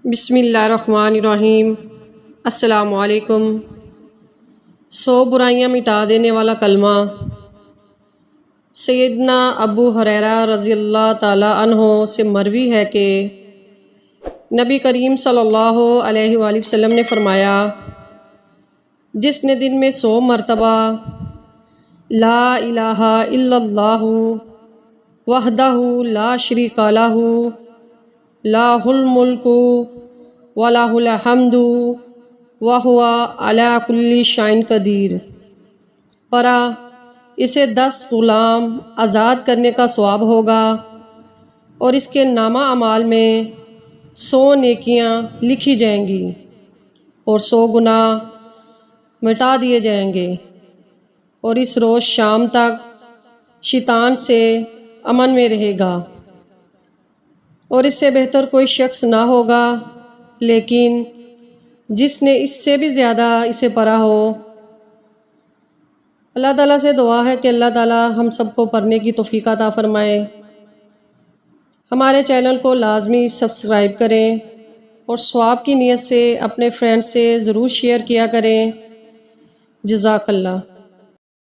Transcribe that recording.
بسم اللہ الرحمن الرحیم۔ السلام علیکم۔ 100 برائیاں مٹا دینے والا کلمہ۔ سیدنا ابو ہریرہ رضی اللہ تعالی عنہ سے مروی ہے کہ نبی کریم صلی اللہ علیہ وآلہ وسلم نے فرمایا، جس نے دن میں 100 مرتبہ لا الہ الا اللہ وحدہ لا شریک لہ لاہ الملک ولاہ الحمد وہو علی کل شیء قدیر پڑھا، اسے 10 غلام آزاد کرنے کا ثواب ہوگا اور اس کے نامہ اعمال میں 100 نیکیاں لکھی جائیں گی اور 100 گناہ مٹا دیے جائیں گے، اور اس روز شام تک شیطان سے امن میں رہے گا، اور اس سے بہتر کوئی شخص نہ ہوگا، لیکن جس نے اس سے بھی زیادہ اسے پڑھا ہو۔ اللہ تعالیٰ سے دعا ہے کہ اللہ تعالیٰ ہم سب کو پڑھنے کی توفیق عطا فرمائے۔ ہمارے چینل کو لازمی سبسکرائب کریں اور ثواب کی نیت سے اپنے فرینڈ سے ضرور شیئر کیا کریں۔ جزاک اللہ۔